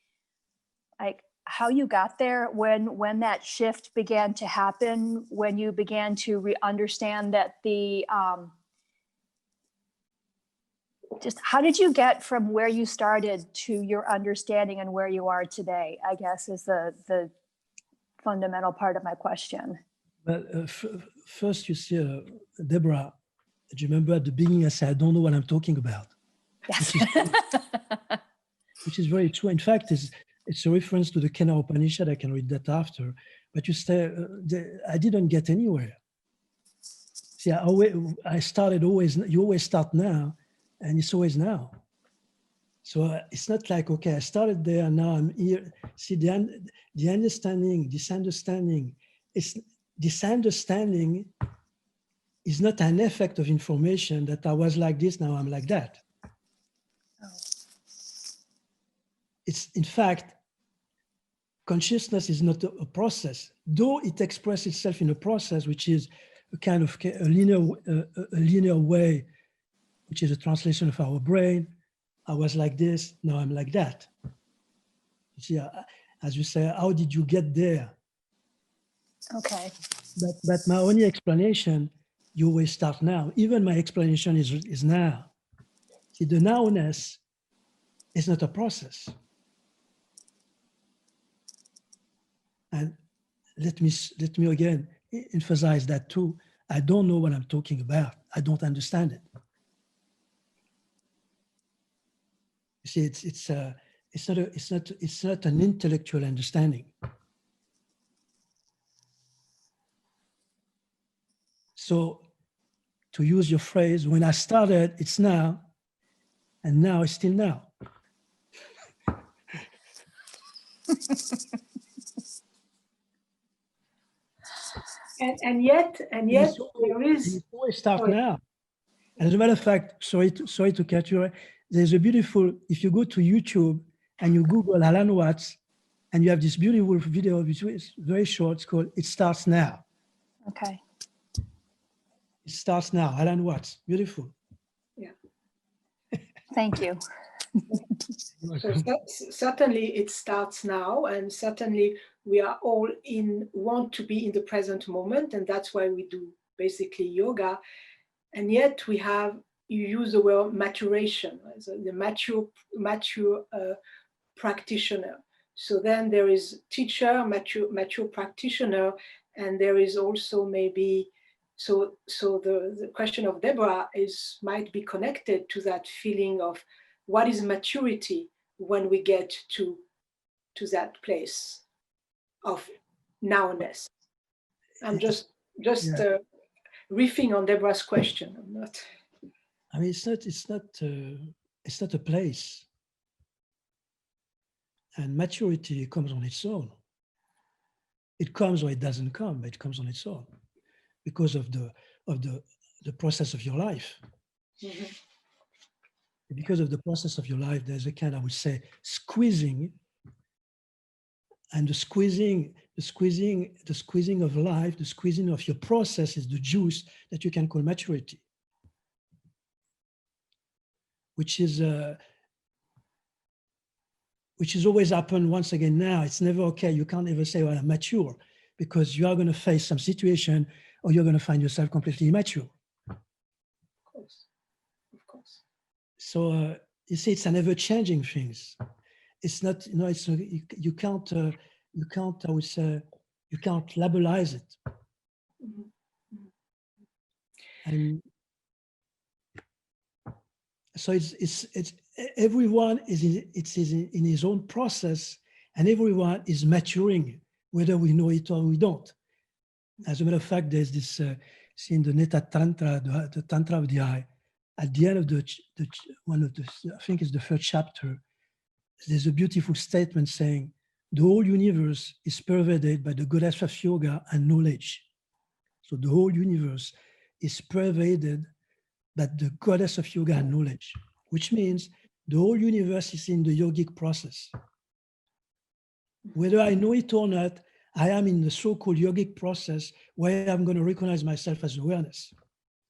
like how you got there, when that shift began to happen, when you began to understand that just how did you get from where you started to your understanding and where you are today, I guess, is the fundamental part of my question. Well, first, you see, Deborah, do you remember at the beginning I said, I don't know what I'm talking about? Yes. Which is very true. In fact, It's a reference to the Kena Upanishad. I can read that after. But you say, I didn't get anywhere. See, I started always, you always start now, and it's always now. So it's not like, okay, I started there, now I'm here. See, this understanding is not an effect of information that I was like this, now I'm like that. It's, in fact, consciousness is not a process, though it expresses itself in a process, which is a kind of a linear way, which is a translation of our brain. I was like this, now I'm like that. You see, as you say, how did you get there? Okay. But my only explanation, you always start now. Even my explanation is now. See, the nowness is not a process. And let me again emphasize that too. I don't know what I'm talking about. I don't understand it. You see, it's not an intellectual understanding. So, to use your phrase, when I started, it's now, and now it's still now. And yet there is. It always start now. And as a matter of fact, sorry to cut you. There's a beautiful. If you go to YouTube and you Google Alan Watts, and you have this beautiful video, which is very short. It's called "It Starts Now." Okay. It starts now. Alan Watts, beautiful. Yeah. Thank you. So certainly it starts now, and certainly we are all want to be in the present moment, and that's why we do basically yoga. And yet you use the word maturation, the mature practitioner. So then there is teacher, mature practitioner, and there is also maybe, so the question of Deborah might be connected to that feeling of what is maturity when we get to that place of nowness. I'm just riffing on Deborah's question. I'm not. I mean, it's not a place. And maturity comes on its own. It comes or it doesn't come, but it comes on its own because of the process of your life. Mm-hmm. Because of the process of your life, there's a kind, I would say, squeezing. And the squeezing of life, the squeezing of your process is the juice that you can call maturity, which is always happened once again now. It's never okay. You can't ever say, well, I'm mature, because you are going to face some situation or you're going to find yourself completely immature. Of course. So you see, it's an ever-changing thing. It's not, you can't, I would say, you can't labelize it. Mm-hmm. And so it's everyone is in his own process, and everyone is maturing, whether we know it or we don't. As a matter of fact, there's this in the Neta Tantra, the Tantra of the Eye, at the end of I think it's the third chapter, there's a beautiful statement saying, the whole universe is pervaded by the goddess of yoga and knowledge. So the whole universe is pervaded by the goddess of yoga and knowledge, which means the whole universe is in the yogic process. Whether I know it or not, I am in the so-called yogic process where I'm going to recognize myself as awareness.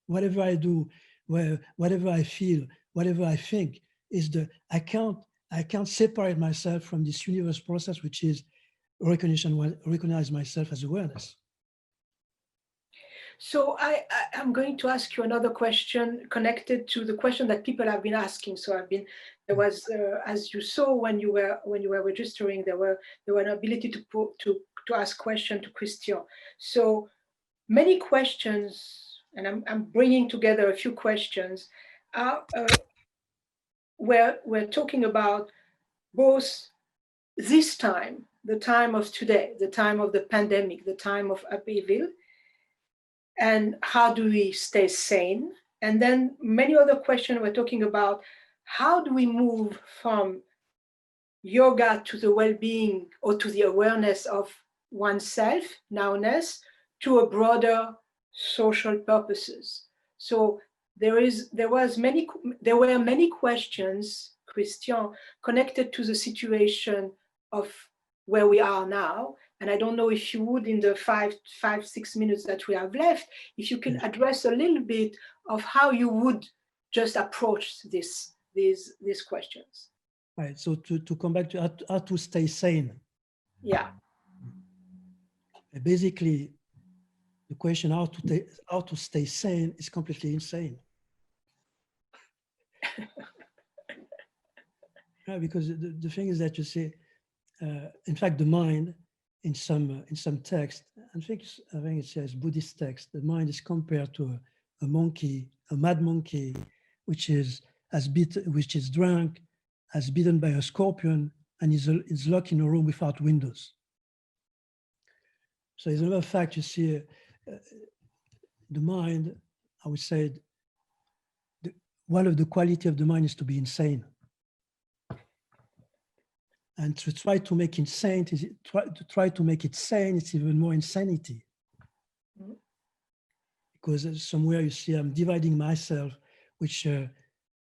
Whatever I do, whatever I feel, whatever I think, I can't separate myself from this universe process, which is recognize myself as awareness. So I'm going to ask you another question connected to the question that people have been asking. So there was, as you saw when you were registering, there were an ability to ask questions to Christian. So many questions, and I'm bringing together a few questions. We're talking about both this time, the time of today, the time of the pandemic, the time of upheaval, and how do we stay sane? And then many other questions we're talking about, how do we move from yoga to the well-being or to the awareness of oneself, nowness, to a broader social purposes. So there were many questions, Christian, connected to the situation of where we are now. And I don't know if you would, in the 6 minutes that we have left, if you can address a little bit of how you would just approach these questions. Right. So to come back to how to stay sane. Yeah. Basically, the question how to stay sane is completely insane. Yeah, because the thing is that you see, in fact, the mind in some text, I think it says Buddhist text, the mind is compared to a monkey, a mad monkey, which is drunk, has bitten by a scorpion, and is locked in a room without windows. So as a matter of fact, you see, the mind, I would say, one of the quality of the mind is to be insane. And to try to make it sane, it's even more insanity. Because somewhere you see I'm dividing myself, which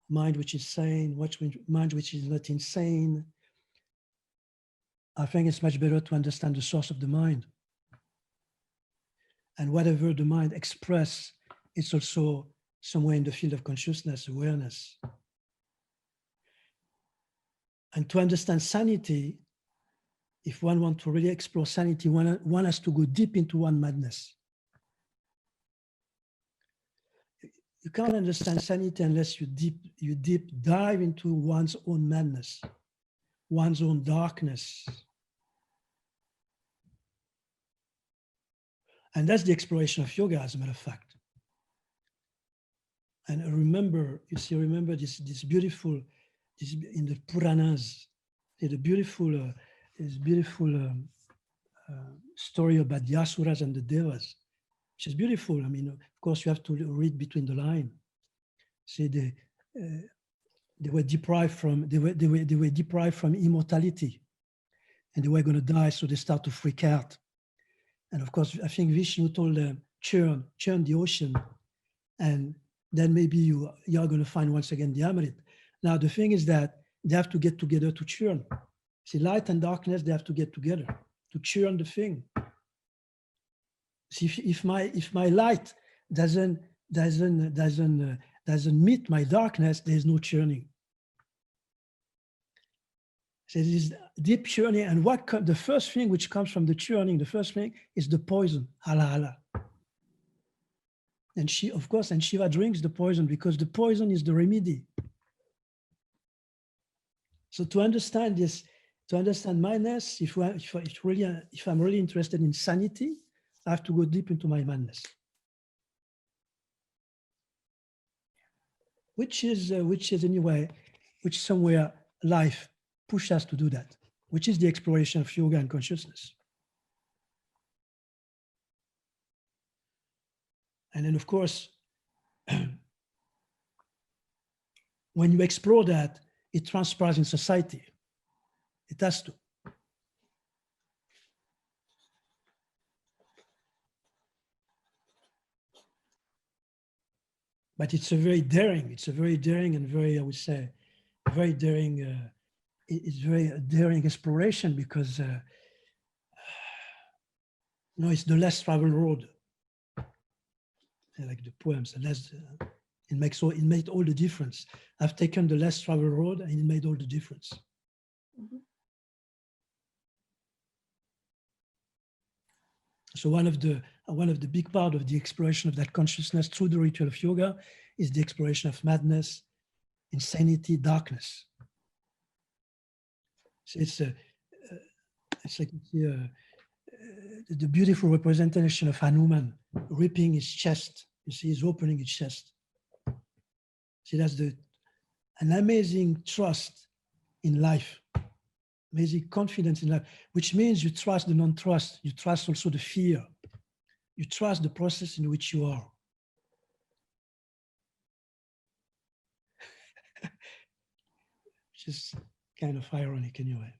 mind which is sane, mind which is not insane. I think it's much better to understand the source of the mind. And whatever the mind expresses, it's also somewhere in the field of consciousness, awareness. And to understand sanity, if one wants to really explore sanity, one has to go deep into one madness. You can't understand sanity unless you deep dive into one's own madness, one's own darkness. And that's the exploration of yoga, as a matter of fact. And remember this beautiful, in the Puranas, the beautiful, story about the Asuras and the Devas, which is beautiful. I mean, of course, you have to read between the lines. See, they were deprived from immortality, and they were going to die, so they start to freak out. And of course, I think Vishnu told them, churn the ocean, and then maybe you are going to find once again the Amrit. Now, the thing is that they have to get together to churn. See, light and darkness, they have to get together to churn the thing. See, if my light doesn't meet my darkness, there is no churning. So it is deep churning, and the first thing which comes from the churning, the first thing is the poison, hala. And Shiva drinks the poison because the poison is the remedy. So to understand this, to understand madness, if I'm really interested in sanity, I have to go deep into my madness. Which somewhere life pushes us to do that, which is the exploration of yoga and consciousness. And then, of course, when you explore that, it transpires in society. It has to. But it's a very daring and very, I would say, very daring, it's very daring exploration because, it's the less traveled road. Like the poems, it made all the difference. I've taken the less traveled road and it made all the difference. Mm-hmm. So one of the big part of the exploration of that consciousness through the ritual of yoga is the exploration of madness, insanity, darkness. So it's like the beautiful representation of Hanuman ripping his chest. You see, he's opening his chest. See, that's an amazing trust in life. basic confidence in life, which means you trust the non-trust, you trust also the fear, you trust the process in which you are. Which is kind of ironic anyway.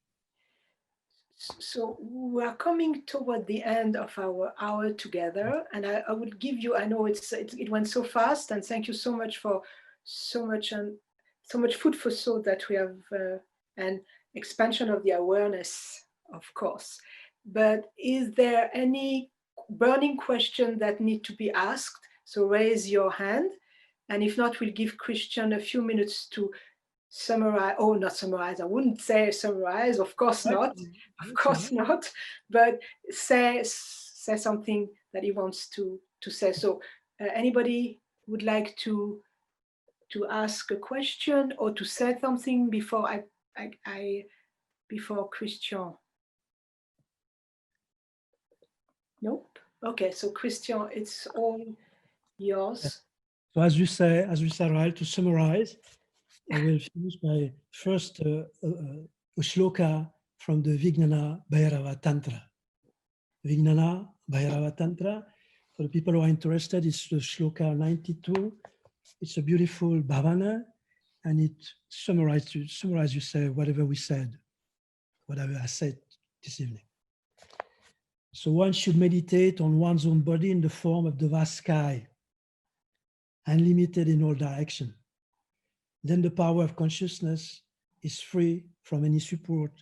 So we are coming toward the end of our hour together, and I would give you, I know it went so fast, and thank you so much for so much food for thought that we have, and expansion of the awareness, of course. But is there any burning question that need to be asked? So raise your hand, and if not, we'll give Christian a few minutes to summarize, oh, not summarize, I wouldn't say summarize, of course not, but say something that he wants to say. So anybody would like to ask a question or to say something before before Christian? Nope. Okay, so Christian, it's all yours. So as you say, Rahel, to summarize, I will finish by first a shloka from the Vijnana Bhairava Tantra. Vijnana Bhairava Tantra, for the people who are interested, it's the shloka 92. It's a beautiful bhavana, and it summarizes, you say, whatever we said, whatever I said this evening. So one should meditate on one's own body in the form of the vast sky, unlimited in all direction. Then the power of consciousness is free from any support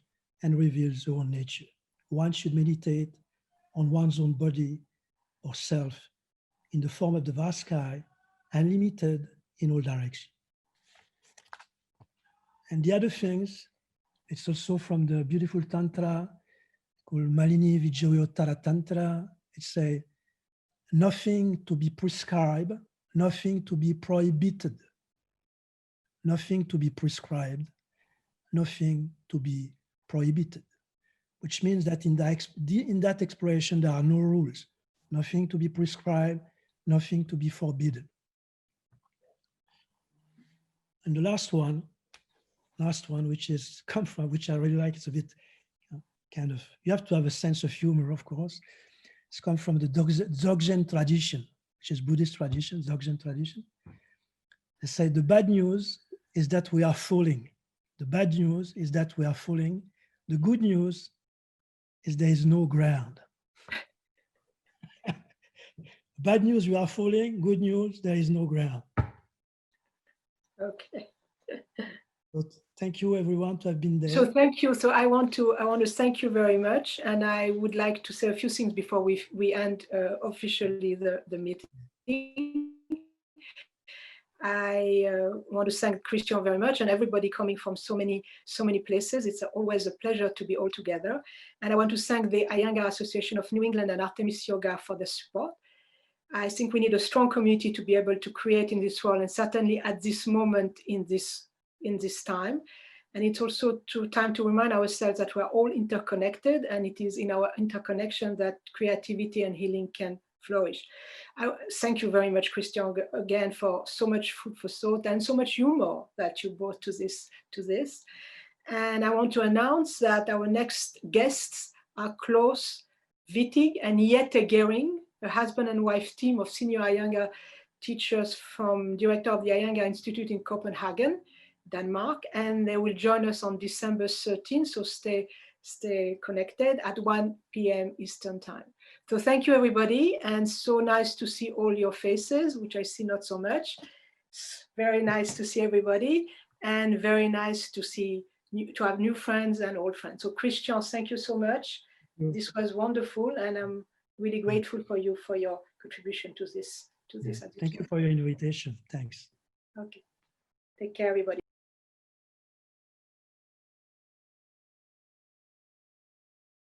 and reveals the own nature. One should meditate on one's own body or self in the form of the vast sky, unlimited in all directions. And the other things, it's also from the beautiful Tantra called Malini Vijayottara Tantra. It's a nothing to be prescribed, nothing to be prohibited, nothing to be prescribed, nothing to be prohibited, which means that in that exploration, there are no rules, nothing to be prescribed, nothing to be forbidden. And the last one, which is come from, which I really like, it's a bit kind of, you have to have a sense of humor, of course. It's come from the Dzogchen tradition, which is Buddhist tradition, Dzogchen tradition. They say the bad news is that we are falling. The bad news is that we are falling. The good news is there is no ground. Bad news, we are falling. Good news, there is no ground. Okay. So thank you, everyone, to have been there. So thank you. So I want to thank you very much, and I would like to say a few things before we end officially the meeting. I want to thank Christian very much and everybody coming from so many places. It's always a pleasure to be all together. And I want to thank the Iyengar Association of New England and Artemis Yoga for the support. I think we need a strong community to be able to create in this world, and certainly at this moment in this time. And it's also time to remind ourselves that we're all interconnected, and it is in our interconnection that creativity and healing can flourish. I thank you very much, Christian, again, for so much food for thought and so much humor that you brought to this. And I want to announce that our next guests are Klaus Wittig and Jette Gering, a husband and wife team of senior Iyengar teachers from director of the Iyengar Institute in Copenhagen, Denmark, and they will join us on December 13th. So stay connected at 1 p.m. Eastern time. So thank you, everybody, and so nice to see all your faces, which I see not so much. It's very nice to see everybody, and very nice to have new friends and old friends. So Christian, thank you so much. This was wonderful, and I'm really grateful for you for your contribution to this. Thank you for your invitation. Thanks. Okay. Take care, everybody.